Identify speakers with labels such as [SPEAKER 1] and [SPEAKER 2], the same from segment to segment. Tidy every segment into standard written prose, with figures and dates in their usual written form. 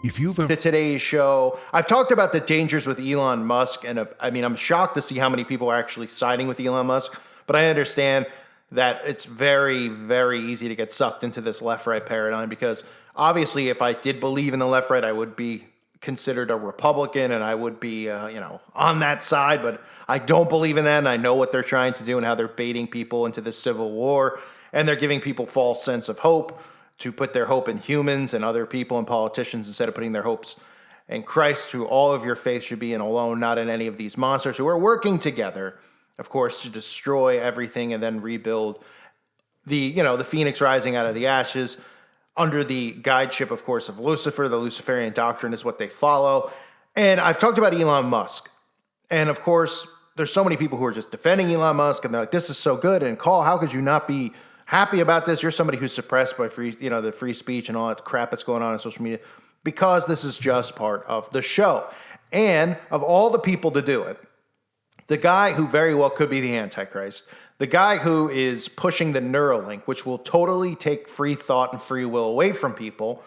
[SPEAKER 1] If you've ever...
[SPEAKER 2] Today's show, I've talked about the dangers with Elon Musk, and I'm shocked to see how many people are actually siding with Elon Musk, but I understand that it's very, very easy to get sucked into this left-right paradigm, because obviously if I did believe in the left-right, I would be considered a Republican, and I would be, on that side, but I don't believe in that, and I know what they're trying to do and how they're baiting people into this civil war, and they're giving people false sense of hope to put their hope in humans and other people and politicians instead of putting their hopes in Christ, who all of your faith should be in alone, not in any of these monsters who are working together, of course, to destroy everything and then rebuild the phoenix rising out of the ashes under the guideship, of course, of Lucifer. The Luciferian doctrine is what they follow. And I've talked about Elon Musk. And of course, there's so many people who are just defending Elon Musk, and they're like, this is so good. And Call, how could you not be happy about this? You're somebody who's suppressed by the free speech and all that crap that's going on social media, because this is just part of the show. And of all the people to do it, the guy who very well could be the Antichrist, the guy who is pushing the Neuralink, which will totally take free thought and free will away from people,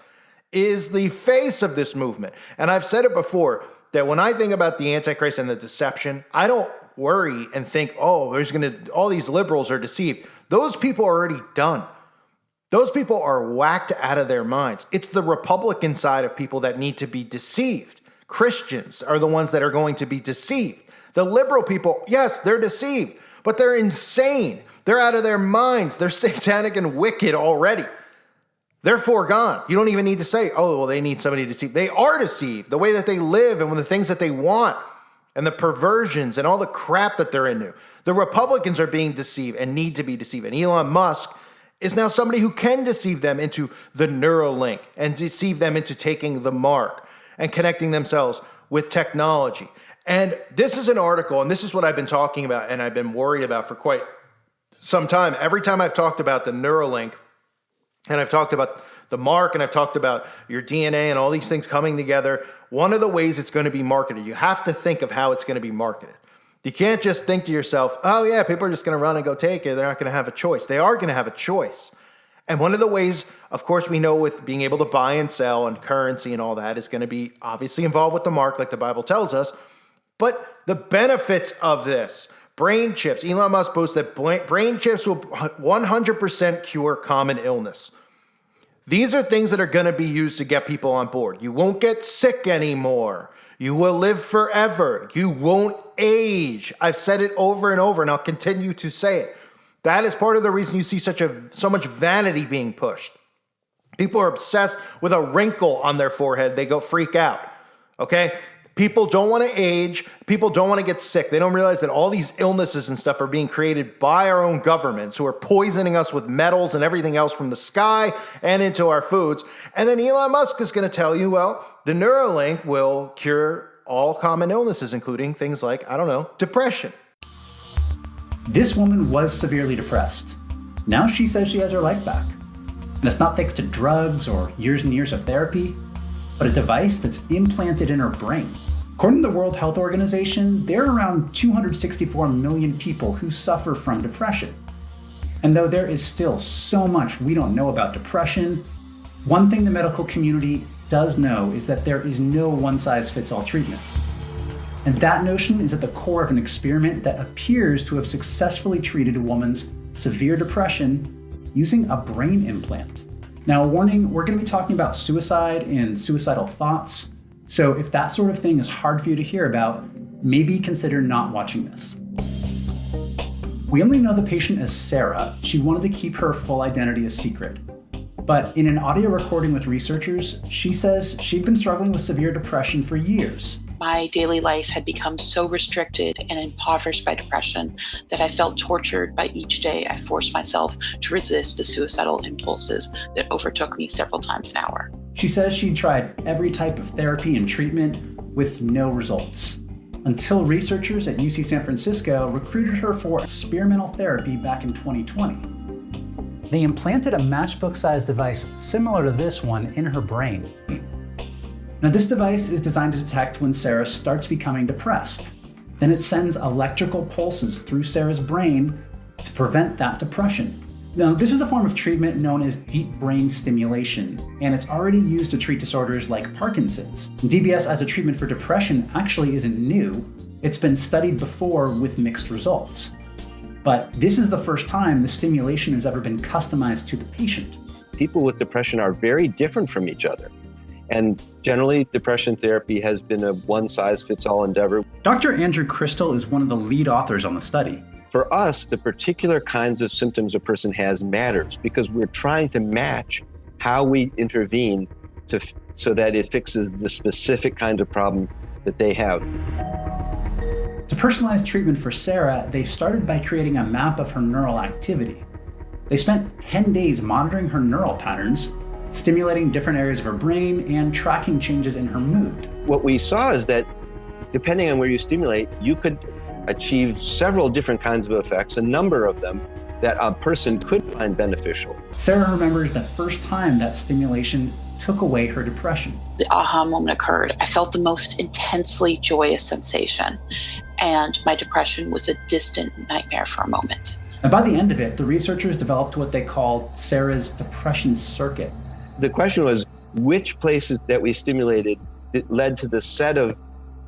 [SPEAKER 2] is the face of this movement. And I've said it before, that when I think about the Antichrist and the deception, I don't worry and think, all these liberals are deceived. Those people are already done. Those people are whacked out of their minds. It's the Republican side of people that need to be deceived. Christians are the ones that are going to be deceived. The liberal people, yes, they're deceived, but they're insane. They're out of their minds. They're satanic and wicked already. They're foregone. You don't even need to say, they need somebody to deceive. They are deceived. The way that they live and the things that they want and the perversions and all the crap that they're into. The Republicans are being deceived and need to be deceived. And Elon Musk is now somebody who can deceive them into the Neuralink and deceive them into taking the mark and connecting themselves with technology. And this is an article, and this is what I've been talking about and I've been worried about for quite some time. Every time I've talked about the Neuralink, and I've talked about the mark, and I've talked about your DNA and all these things coming together, one of the ways it's going to be marketed, you have to think of how it's going to be marketed. You can't just think to yourself, oh yeah, people are just going to run and go take it. They're not going to have a choice. They are going to have a choice. And one of the ways, of course, we know with being able to buy and sell and currency and all that is going to be obviously involved with the mark, like the Bible tells us. But the benefits of this, brain chips, Elon Musk boasts that brain chips will 100% cure common illness. These are things that are going to be used to get people on board. You won't get sick anymore. You will live forever. You won't age. I've said it over and over, and I'll continue to say it. That is part of the reason you see so much vanity being pushed. People are obsessed with a wrinkle on their forehead. They go freak out. Okay? People don't want to age. People don't want to get sick. They don't realize that all these illnesses and stuff are being created by our own governments who are poisoning us with metals and everything else from the sky and into our foods. And then Elon Musk is going to tell you, well, the Neuralink will cure all common illnesses, including things like, depression.
[SPEAKER 3] This woman was severely depressed. Now she says she has her life back. And it's not thanks to drugs or years and years of therapy, but a device that's implanted in her brain. According to the World Health Organization, there are around 264 million people who suffer from depression. And though there is still so much we don't know about depression, one thing the medical community does know is that there is no one-size-fits-all treatment. And that notion is at the core of an experiment that appears to have successfully treated a woman's severe depression using a brain implant. Now, a warning, we're going to be talking about suicide and suicidal thoughts. So if that sort of thing is hard for you to hear about, maybe consider not watching this. We only know the patient as Sarah. She wanted to keep her full identity a secret. But in an audio recording with researchers, she says she'd been struggling with severe depression for years.
[SPEAKER 4] My daily life had become so restricted and impoverished by depression that I felt tortured by each day I forced myself to resist the suicidal impulses that overtook me several times an hour.
[SPEAKER 3] She says she'd tried every type of therapy and treatment with no results, until researchers at UC San Francisco recruited her for experimental therapy back in 2020. They implanted a matchbook-sized device similar to this one in her brain. Now, this device is designed to detect when Sarah starts becoming depressed. Then it sends electrical pulses through Sarah's brain to prevent that depression. Now, this is a form of treatment known as deep brain stimulation, and it's already used to treat disorders like Parkinson's. DBS as a treatment for depression actually isn't new. It's been studied before with mixed results. But this is the first time the stimulation has ever been customized to the patient.
[SPEAKER 1] People with depression are very different from each other. And generally, depression therapy has been a one-size-fits-all endeavor.
[SPEAKER 3] Dr. Andrew Crystal is one of the lead authors on the study.
[SPEAKER 1] For us, the particular kinds of symptoms a person has matters because we're trying to match how we intervene so that it fixes the specific kind of problem that they have.
[SPEAKER 3] To personalize treatment for Sarah, they started by creating a map of her neural activity. They spent 10 days monitoring her neural patterns, stimulating different areas of her brain, and tracking changes in her mood.
[SPEAKER 1] What we saw is that depending on where you stimulate, you could achieve several different kinds of effects, a number of them that a person could find beneficial.
[SPEAKER 3] Sarah remembers the first time that stimulation took away her depression.
[SPEAKER 4] The aha moment occurred. I felt the most intensely joyous sensation, and my depression was a distant nightmare for a moment.
[SPEAKER 3] And by the end of it, the researchers developed what they called Sarah's depression circuit.
[SPEAKER 1] The question was, which places that we stimulated that led to the set of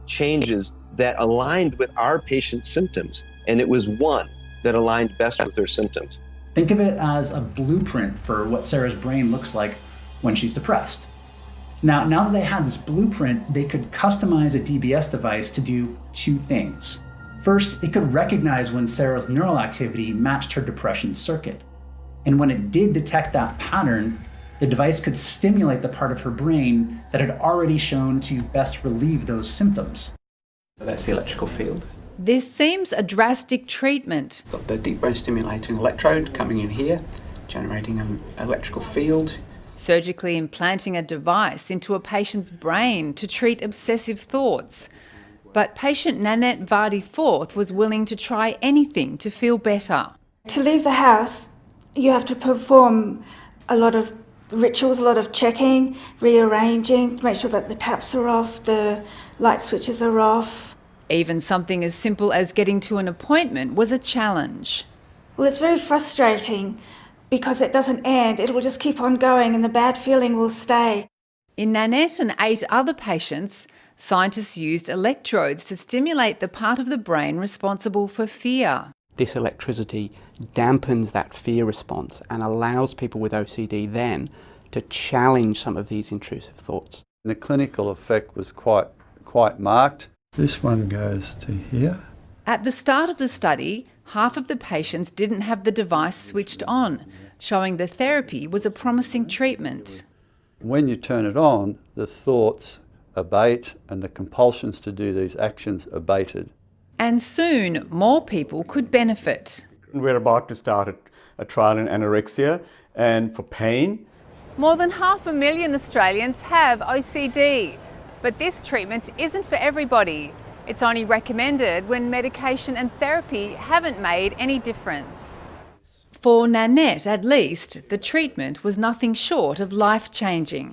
[SPEAKER 1] changes that aligned with our patient's symptoms? And it was one that aligned best with her symptoms.
[SPEAKER 3] Think of it as a blueprint for what Sarah's brain looks like when she's depressed. Now that they had this blueprint, they could customize a DBS device to do two things. First, it could recognize when Sarah's neural activity matched her depression circuit. And when it did detect that pattern, the device could stimulate the part of her brain that had already shown to best relieve those symptoms.
[SPEAKER 5] So that's the electrical field.
[SPEAKER 6] This seems a drastic treatment.
[SPEAKER 5] Got the deep brain stimulating electrode coming in here, generating an electrical field.
[SPEAKER 6] Surgically implanting a device into a patient's brain to treat obsessive thoughts. But patient Nanette Vardy-Forth was willing to try anything to feel better.
[SPEAKER 7] To leave the house, you have to perform a lot of rituals, a lot of checking, rearranging, to make sure that the taps are off, the light switches are off.
[SPEAKER 6] Even something as simple as getting to an appointment was a challenge.
[SPEAKER 7] Well, it's very frustrating because it doesn't end. It will just keep on going and the bad feeling will stay.
[SPEAKER 6] In Nanette and 8 other patients, scientists used electrodes to stimulate the part of the brain responsible for fear.
[SPEAKER 5] This electricity dampens that fear response and allows people with OCD then to challenge some of these intrusive thoughts.
[SPEAKER 8] The clinical effect was quite marked. This one goes to here.
[SPEAKER 6] At the start of the study, half of the patients didn't have the device switched on, showing the therapy was a promising treatment.
[SPEAKER 8] When you turn it on, the thoughts abate and the compulsions to do these actions abated.
[SPEAKER 6] And soon, more people could benefit.
[SPEAKER 9] We're about to start a trial in anorexia and for pain.
[SPEAKER 6] More than 500,000 Australians have OCD, but this treatment isn't for everybody. It's only recommended when medication and therapy haven't made any difference. For Nanette, at least, the treatment was nothing short of life-changing.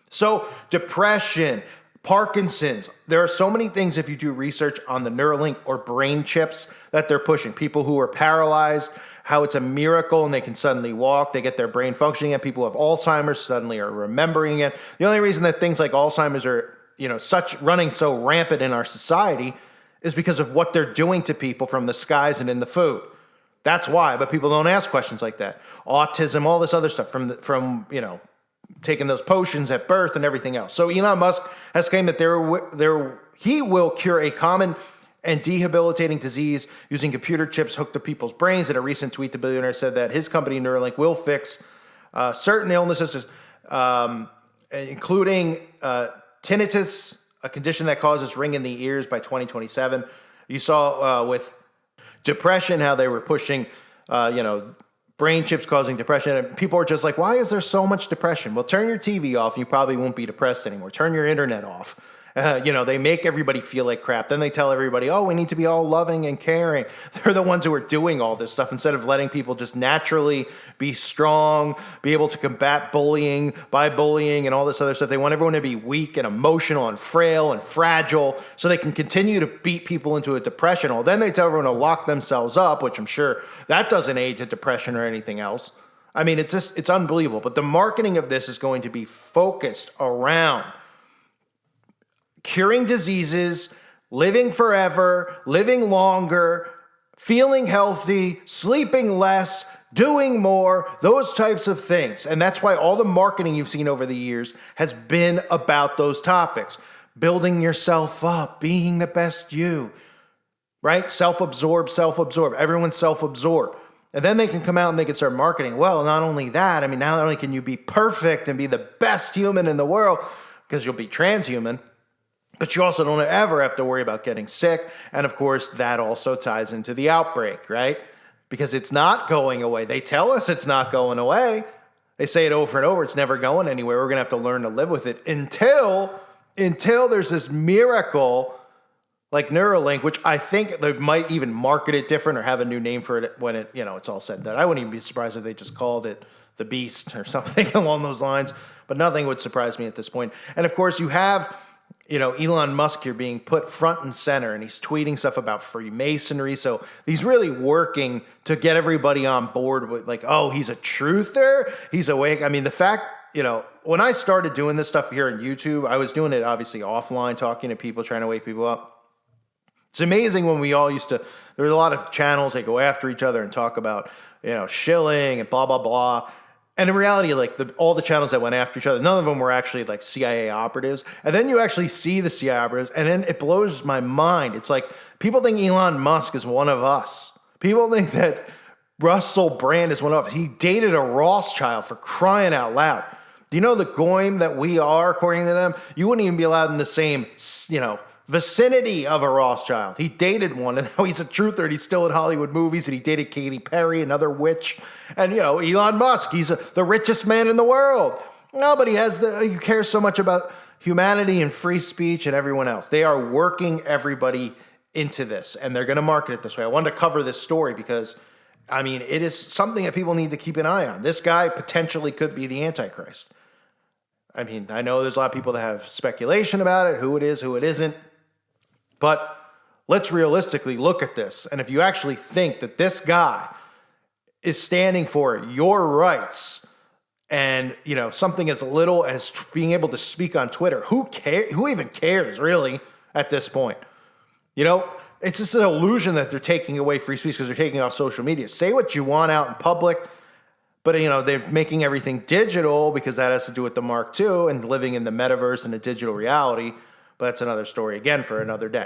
[SPEAKER 2] So depression, Parkinson's, there are so many things if you do research on the Neuralink or brain chips that they're pushing. People who are paralyzed, how it's a miracle and they can suddenly walk, they get their brain functioning again. People who have Alzheimer's suddenly are remembering it. The only reason that things like Alzheimer's are, running so rampant in our society is because of what they're doing to people from the skies and in the food. That's why, but people don't ask questions like that. Autism, all this other stuff from taking those potions at birth and everything else. So Elon Musk has claimed that he will cure a common and debilitating disease using computer chips hooked to people's brains. In a recent tweet, the billionaire said that his company Neuralink will fix certain illnesses, including tinnitus, a condition that causes ring in the ears, by 2027. You saw with depression how they were pushing, brain chips causing depression. And people are just like, why is there so much depression? Well, turn your TV off and you probably won't be depressed anymore. Turn your internet off They make everybody feel like crap. Then they tell everybody, oh, we need to be all loving and caring. They're the ones who are doing all this stuff instead of letting people just naturally be strong, be able to combat bullying by bullying and all this other stuff. They want everyone to be weak and emotional and frail and fragile so they can continue to beat people into a depression. Well, then they tell everyone to lock themselves up, which I'm sure that doesn't aid to depression or anything else. I mean, it's unbelievable. But the marketing of this is going to be focused around curing diseases, living forever, living longer, feeling healthy, sleeping less, doing more, those types of things. And that's why all the marketing you've seen over the years has been about those topics. Building yourself up, being the best you, right? Self-absorbed. Everyone's self-absorbed. And then they can come out and they can start marketing. Well, not only that, I mean, not only can you be perfect and be the best human in the world, because you'll be transhuman, but you also don't ever have to worry about getting sick. And of course, that also ties into the outbreak, right? Because it's not going away. They tell us it's not going away. They say it over and over. It's never going anywhere. We're going to have to learn to live with it until there's this miracle like Neuralink, which I think they might even market it different or have a new name for it when it's all said and done. I wouldn't even be surprised if they just called it the Beast or something along those lines, but nothing would surprise me at this point. And of course, you have Elon Musk here being put front and center, and he's tweeting stuff about Freemasonry. So he's really working to get everybody on board with like, oh, he's a truther. He's awake. I mean, the fact, when I started doing this stuff here on YouTube, I was doing it obviously offline, talking to people, trying to wake people up. It's amazing when we all there was a lot of channels that go after each other and talk about, shilling and blah, blah, blah. And in reality, like all the channels that went after each other, none of them were actually like CIA operatives. And then you actually see the CIA operatives, and then it blows my mind. It's like people think Elon Musk is one of us. People think that Russell Brand is one of us. He dated a Rothschild, for crying out loud. Do you know the goyim that we are, according to them? You wouldn't even be allowed in the same, vicinity of a Rothschild. He dated one, and now he's a truther, and he's still in Hollywood movies, and he dated Katy Perry, another witch. And, Elon Musk, he's the richest man in the world. No, but he cares so much about humanity and free speech and everyone else. They are working everybody into this, and they're going to market it this way. I wanted to cover this story because, I mean, it is something that people need to keep an eye on. This guy potentially could be the Antichrist. I mean, I know there's a lot of people that have speculation about it, who it is, who it isn't. But let's realistically look at this. And if you actually think that this guy is standing for your rights and, something as little as being able to speak on Twitter, who even cares really at this point? It's just an illusion that they're taking away free speech because they're taking off social media. Say what you want out in public, but, they're making everything digital because that has to do with the Mark II and living in the metaverse and a digital reality. But that's another story again for another day.